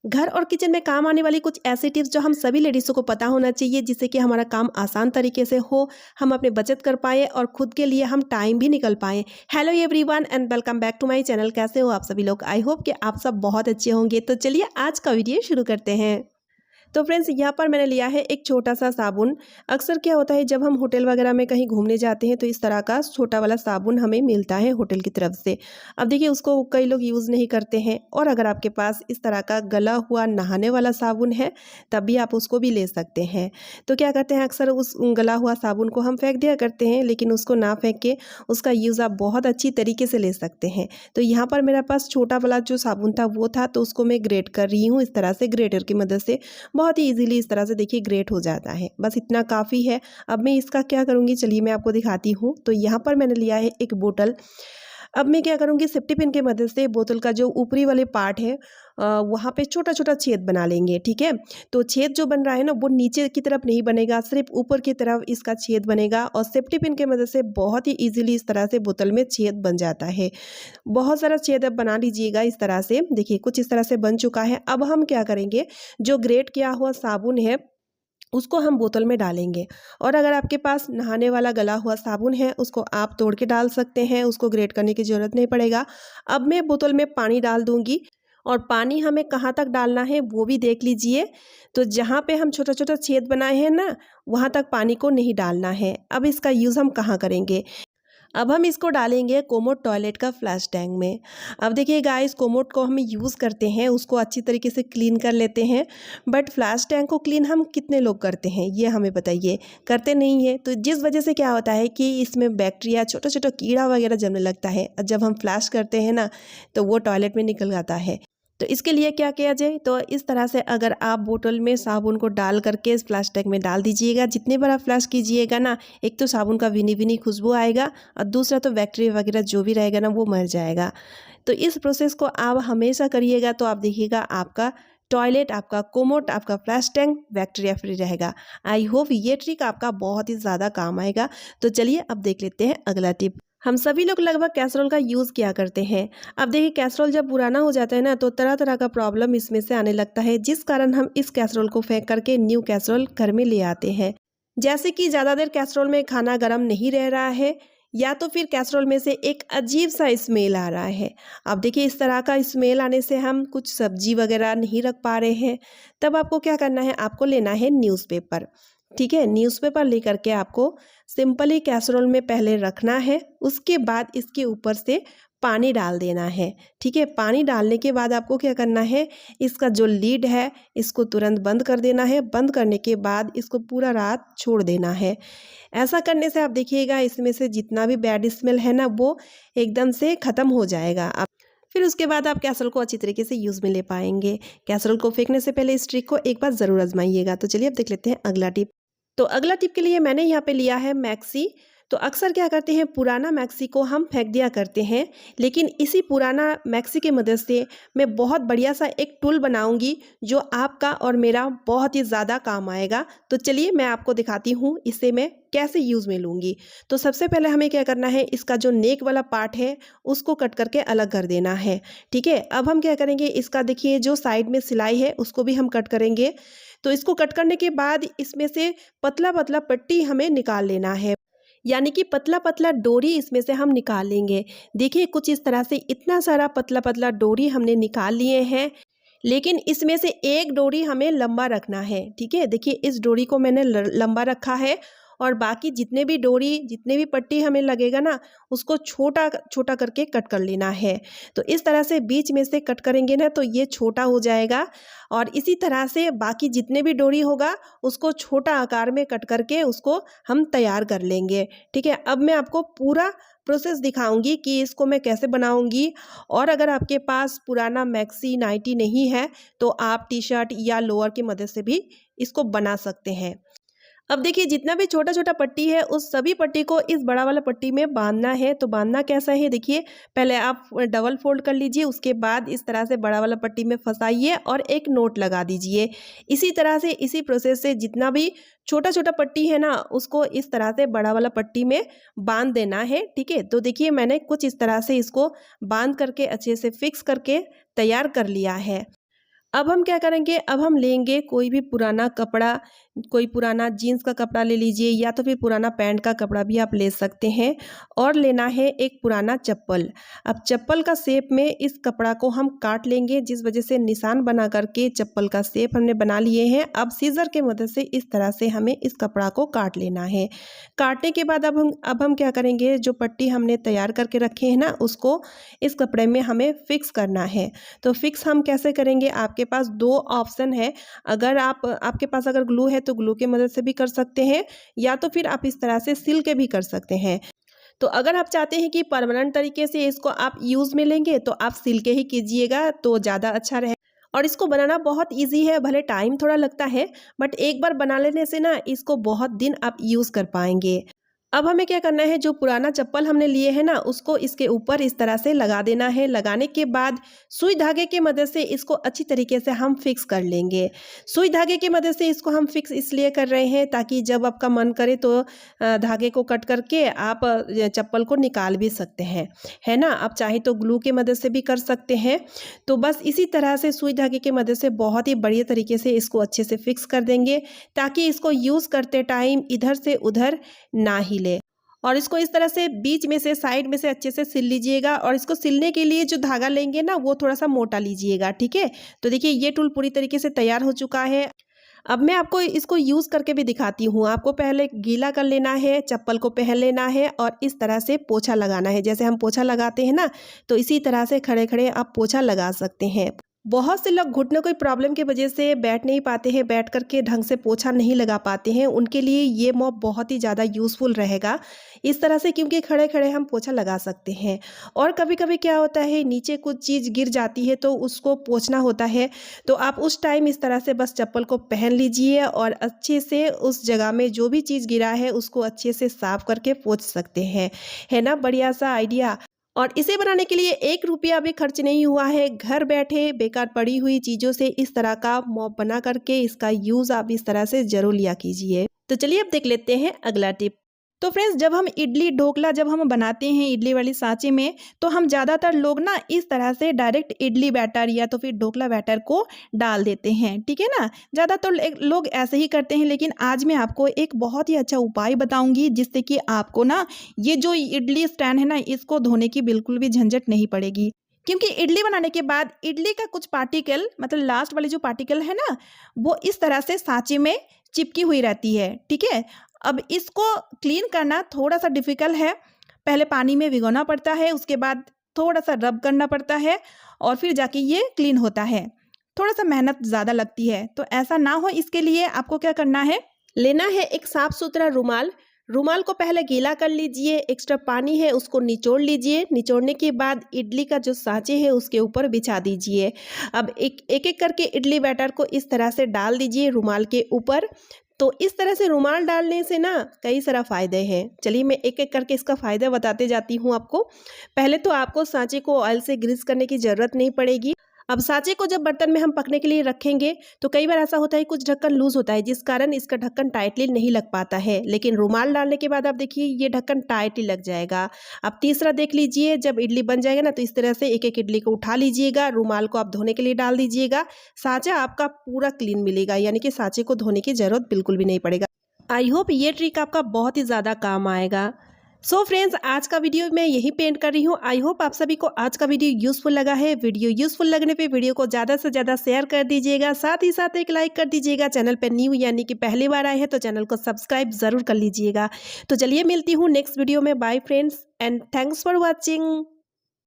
घर और किचन में काम आने वाली कुछ ऐसी टिप्स जो हम सभी लेडीज़ों को पता होना चाहिए, जिससे कि हमारा काम आसान तरीके से हो, हम अपने बचत कर पाए और खुद के लिए हम टाइम भी निकल पाएँ। Hello everyone and welcome back to my channel. कैसे हो आप सभी लोग? आई होप कि आप सब बहुत अच्छे होंगे। तो चलिए आज का वीडियो शुरू करते हैं। तो फ्रेंड्स, यहाँ पर मैंने लिया है एक छोटा सा साबुन। अक्सर क्या होता है, जब हम होटल वगैरह में कहीं घूमने जाते हैं तो इस तरह का छोटा वाला साबुन हमें मिलता है होटल की तरफ से। अब देखिए, उसको कई लोग यूज़ नहीं करते हैं, और अगर आपके पास इस तरह का गला हुआ नहाने वाला साबुन है तब भी आप उसको भी ले सकते हैं। तो क्या करते हैं, अक्सर उस गला हुआ साबुन को हम फेंक दिया करते हैं, लेकिन उसको ना फेंक के उसका यूज़ आप बहुत अच्छी तरीके से ले सकते हैं। तो यहाँ पर मेरे पास छोटा वाला जो साबुन था वो था, तो उसको मैं ग्रेट कर रही हूँ इस तरह से, ग्रेटर की मदद से। बहुत ही इजीली इस तरह से देखिए ग्रेट हो जाता है। बस इतना काफ़ी है। अब मैं इसका क्या करूँगी, चलिए मैं आपको दिखाती हूँ। तो यहाँ पर मैंने लिया है एक बोतल। अब मैं क्या करूँगी, सेफ्टी पिन की मदद से बोतल का जो ऊपरी वाले पार्ट है वहाँ पे छोटा छोटा छेद बना लेंगे। ठीक है, तो छेद जो बन रहा है ना, वो नीचे की तरफ नहीं बनेगा, सिर्फ ऊपर की तरफ इसका छेद बनेगा, और सेफ्टी पिन की मदद से बहुत ही इजीली इस तरह से बोतल में छेद बन जाता है। बहुत सारा छेद अब बना लीजिएगा इस तरह से। देखिए कुछ इस तरह से बन चुका है। अब हम क्या करेंगे, जो ग्रेट किया हुआ साबुन है उसको हम बोतल में डालेंगे, और अगर आपके पास नहाने वाला गला हुआ साबुन है उसको आप तोड़ के डाल सकते हैं, उसको ग्रेट करने की ज़रूरत नहीं पड़ेगा। अब मैं बोतल में पानी डाल दूंगी, और पानी हमें कहाँ तक डालना है वो भी देख लीजिए। तो जहाँ पे हम छोटा छोटा छेद बनाए हैं ना, वहाँ तक पानी को नहीं डालना है। अब इसका यूज़ हम कहाँ करेंगे, अब हम इसको डालेंगे कोमोड टॉयलेट का फ्लैश टैंक में। अब देखिए गाइस, कोमोड को हम यूज़ करते हैं, उसको अच्छी तरीके से क्लीन कर लेते हैं, बट फ्लैश टैंक को क्लीन हम कितने लोग करते हैं ये हमें बताइए। करते नहीं है, तो जिस वजह से क्या होता है कि इसमें बैक्टीरिया, छोटा छोटा कीड़ा वगैरह जमने लगता है, और जब हम फ्लैश करते हैं ना तो वो टॉयलेट में निकल जाता है। तो इसके लिए क्या किया जाए, तो इस तरह से अगर आप बोतल में साबुन को डाल करके इस फ्लैश टैंक में डाल दीजिएगा, जितने बार आप फ्लैश कीजिएगा ना, एक तो साबुन का विनी विनी खुशबू आएगा, और दूसरा तो बैक्टीरिया वगैरह जो भी रहेगा ना वो मर जाएगा। तो इस प्रोसेस को आप हमेशा करिएगा, तो आप देखिएगा आपका टॉयलेट, आपका कोमोट, आपका फ्लैश टैंक बैक्टीरिया फ्री रहेगा। आई होप ये ट्रिक आपका बहुत ही ज़्यादा काम आएगा। तो चलिए अब देख लेते हैं अगला टिप। हम सभी लोग लगभग कैसरोल का यूज़ किया करते हैं। अब देखिए, कैसरोल जब पुराना हो जाता है ना तो तरह तरह का प्रॉब्लम इसमें से आने लगता है, जिस कारण हम इस कैसरोल को फेंक करके न्यू कैसरोल घर में ले आते हैं। जैसे कि ज़्यादा देर कैसरोल में खाना गर्म नहीं रह रहा है, या तो फिर कैसरोल में से एक अजीब सा स्मेल आ रहा है। अब देखिए, इस तरह का स्मेल आने से हम कुछ सब्जी वगैरह नहीं रख पा रहे हैं। तब आपको क्या करना है, आपको लेना है न्यूज़पेपर। ठीक है, न्यूज़पेपर लेकर के आपको सिंपली कैसरोल में पहले रखना है, उसके बाद इसके ऊपर से पानी डाल देना है। ठीक है, पानी डालने के बाद आपको क्या करना है, इसका जो लीड है इसको तुरंत बंद कर देना है। बंद करने के बाद इसको पूरा रात छोड़ देना है। ऐसा करने से आप देखिएगा इसमें से जितना भी बैड स्मेल है ना वो एकदम से ख़त्म हो जाएगा। आप फिर उसके बाद आप कैसरोल को अच्छी तरीके से यूज़ में ले पाएंगे। कैसरोल को फेंकने से पहले इस ट्रिक को एक बार ज़रूर आजमाइएगा। तो चलिए अब देख लेते हैं अगला टिप। तो अगला टिप के लिए मैंने यहाँ पे लिया है मैक्सी। तो अक्सर क्या करते हैं, पुराना मैक्सी को हम फेंक दिया करते हैं, लेकिन इसी पुराना मैक्सी की मदद से मैं बहुत बढ़िया सा एक टूल बनाऊंगी जो आपका और मेरा बहुत ही ज़्यादा काम आएगा। तो चलिए मैं आपको दिखाती हूँ इसे मैं कैसे यूज़ में लूँगी। तो सबसे पहले हमें क्या करना है, इसका जो नेक वाला पार्ट है उसको कट करके अलग कर देना है। ठीक है, अब हम क्या करेंगे, इसका देखिए जो साइड में सिलाई है उसको भी हम कट करेंगे। तो इसको कट करने के बाद इसमें से पतला पतला पट्टी हमें निकाल लेना है, यानी कि पतला पतला डोरी इसमें से हम निकाल लेंगे। देखिए कुछ इस तरह से इतना सारा पतला पतला डोरी हमने निकाल लिए हैं, लेकिन इसमें से एक डोरी हमें लंबा रखना है। ठीक है, देखिए इस डोरी को मैंने लंबा रखा है, और बाकी जितने भी डोरी, जितने भी पट्टी हमें लगेगा ना उसको छोटा छोटा करके कट कर लेना है। तो इस तरह से बीच में से कट करेंगे ना तो ये छोटा हो जाएगा, और इसी तरह से बाकी जितने भी डोरी होगा उसको छोटा आकार में कट करके उसको हम तैयार कर लेंगे। ठीक है, अब मैं आपको पूरा प्रोसेस दिखाऊंगी कि इसको मैं कैसे बनाऊंगी। और अगर आपके पास पुराना मैक्सी नाइटी नहीं है तो आप टी शर्ट या लोअर की मदद से भी इसको बना सकते हैं। अब देखिए, जितना भी छोटा छोटा पट्टी है उस सभी पट्टी को इस बड़ा वाला पट्टी में बांधना है। तो बांधना कैसा है, देखिए पहले आप डबल फोल्ड कर लीजिए, उसके बाद इस तरह से बड़ा वाला पट्टी में फंसाइए और एक नोट लगा दीजिए। इसी तरह से, इसी प्रोसेस से जितना भी छोटा छोटा पट्टी है ना उसको इस तरह से बड़ा वाला पट्टी में बांध देना है। ठीक है, तो देखिए मैंने कुछ इस तरह से इसको बांध करके अच्छे से फिक्स करके तैयार कर लिया है। अब हम क्या करेंगे, अब हम लेंगे कोई भी पुराना कपड़ा, कोई पुराना जीन्स का कपड़ा ले लीजिए या तो फिर पुराना पैंट का कपड़ा भी आप ले सकते हैं, और लेना है एक पुराना चप्पल। अब चप्पल का शेप में इस कपड़ा को हम काट लेंगे, जिस वजह से निशान बना करके चप्पल का शेप हमने बना लिए हैं। अब सीजर के मदद से इस तरह से हमें इस कपड़ा को काट लेना है। काटने के बाद अब हम क्या करेंगे, जो पट्टी हमने तैयार करके रखे हैं ना, उसको इस कपड़े में हमें फिक्स करना है। तो फिक्स हम कैसे करेंगे, आपके पास दो ऑप्शन है। अगर आपके पास अगर ग्लू है तो ग्लू की मदद से भी कर सकते हैं, या तो फिर आप इस तरह से सिल के भी कर सकते हैं। तो अगर आप चाहते हैं कि परमानेंट तरीके से इसको आप यूज़ में लेंगे तो आप सिल के ही कीजिएगा तो ज़्यादा अच्छा रहे। और इसको बनाना बहुत इजी है, भले टाइम थोड़ा लगता है, बट एक बार बना लेने से ना इसको बहुत दिन आप यूज़ कर पाएंगे। अब हमें क्या करना है, जो पुराना चप्पल हमने लिए है ना, उसको इसके ऊपर इस तरह से लगा देना है। लगाने के बाद सुई धागे की मदद से इसको अच्छी तरीके से हम फिक्स कर लेंगे। सुई धागे की मदद से इसको हम फिक्स इसलिए कर रहे हैं ताकि जब आपका मन करे तो धागे को कट करके आप चप्पल को निकाल भी सकते हैं, है ना। आप चाहे तो ग्लू की मदद से भी कर सकते हैं। तो बस इसी तरह से सुई धागे की मदद से बहुत ही बढ़िया तरीके से इसको अच्छे से फिक्स कर देंगे, ताकि इसको यूज़ करते टाइम इधर से उधर ना हिले। और इसको इस तरह से बीच में से, साइड में से अच्छे से सिल लीजिएगा। और इसको सिलने के लिए जो धागा लेंगे ना, वो थोड़ा सा मोटा लीजिएगा, ठीक है। तो देखिए ये टूल पूरी तरीके से तैयार हो चुका है। अब मैं आपको इसको यूज़ करके भी दिखाती हूँ। आपको पहले गीला कर लेना है, चप्पल को पहन लेना है और इस तरह से पोछा लगाना है। जैसे हम पोछा लगाते हैं ना, तो इसी तरह से खड़े खड़े आप पोछा लगा सकते हैं। बहुत से लोग घुटने कोई प्रॉब्लम की वजह से बैठ नहीं पाते हैं, बैठ करके ढंग से पोछा नहीं लगा पाते हैं, उनके लिए ये मॉप बहुत ही ज़्यादा यूज़फुल रहेगा इस तरह से, क्योंकि खड़े खड़े हम पोछा लगा सकते हैं। और कभी कभी क्या होता है, नीचे कुछ चीज़ गिर जाती है तो उसको पोंछना होता है, तो आप उस टाइम इस तरह से बस चप्पल को पहन लीजिए और अच्छे से उस जगह में जो भी चीज़ गिरा है उसको अच्छे से साफ करके पोंछ सकते हैं, है ना। बढ़िया सा आइडिया। और इसे बनाने के लिए 1 रुपया भी खर्च नहीं हुआ है। घर बैठे बेकार पड़ी हुई चीज़ों से इस तरह का मॉप बना करके इसका यूज़ आप इस तरह से ज़रूर लिया कीजिए। तो चलिए अब देख लेते हैं अगला टिप। तो फ्रेंड्स, जब हम इडली ढोकला जब हम बनाते हैं इडली वाली सांचे में, तो हम ज़्यादातर लोग ना इस तरह से डायरेक्ट इडली बैटर या तो फिर ढोकला बैटर को डाल देते हैं, ठीक है ना। ज़्यादातर लोग ऐसे ही करते हैं, लेकिन आज मैं आपको एक बहुत ही अच्छा उपाय बताऊंगी जिससे कि आपको ना ये जो इडली स्टैंड है ना, इसको धोने की बिल्कुल भी झंझट नहीं पड़ेगी। क्योंकि इडली बनाने के बाद इडली का कुछ पार्टिकल, मतलब लास्ट वाली जो पार्टिकल है ना, वो इस तरह से सांचे में चिपकी हुई रहती है, ठीक है। अब इसको क्लीन करना थोड़ा सा डिफ़िकल्ट है। पहले पानी में भिगोना पड़ता है, उसके बाद थोड़ा सा रब करना पड़ता है और फिर जाके ये क्लीन होता है। थोड़ा सा मेहनत ज़्यादा लगती है, तो ऐसा ना हो इसके लिए आपको क्या करना है, लेना है एक साफ़ सुथरा रुमाल। रुमाल को पहले गीला कर लीजिए, एक्स्ट्रा पानी है उसको निचोड़ लीजिए। निचोड़ने के बाद इडली का जो सांचे है उसके ऊपर बिछा दीजिए। अब एक एक करके इडली बैटर को इस तरह से डाल दीजिए रुमाल के ऊपर। तो इस तरह से रुमाल डालने से ना कई सारा फ़ायदे हैं। चलिए मैं एक एक करके इसका फ़ायदा बताते जाती हूँ आपको। पहले तो आपको सांचे को ऑयल से ग्रीस करने की ज़रूरत नहीं पड़ेगी। अब सांचे को जब बर्तन में हम पकने के लिए रखेंगे तो कई बार ऐसा होता है कुछ ढक्कन लूज होता है, जिस कारण इसका ढक्कन टाइटली नहीं लग पाता है। लेकिन रुमाल डालने के बाद आप देखिए ये ढक्कन टाइटली लग जाएगा। अब तीसरा देख लीजिए, जब इडली बन जाएगा ना तो इस तरह से एक एक इडली को उठा लीजिएगा, रुमाल को आप धोने के लिए डाल दीजिएगा। सांचा आपका पूरा क्लीन मिलेगा, यानी कि सांचे को धोने की ज़रूरत बिल्कुल भी नहीं पड़ेगा। आई होप ये ट्रिक आपका बहुत ही ज़्यादा काम आएगा। सो फ्रेंड्स, आज का वीडियो मैं यही पेंट कर रही हूँ। आई होप आप सभी को आज का वीडियो यूज़फुल लगा है। वीडियो यूज़फुल लगने पे वीडियो को ज़्यादा से ज़्यादा शेयर कर दीजिएगा, साथ ही साथ एक लाइक कर दीजिएगा। चैनल पे न्यू यानी कि पहली बार आए हैं तो चैनल को सब्सक्राइब ज़रूर कर लीजिएगा। तो चलिए मिलती हूँ नेक्स्ट वीडियो में। Bye friends and thanks for watching.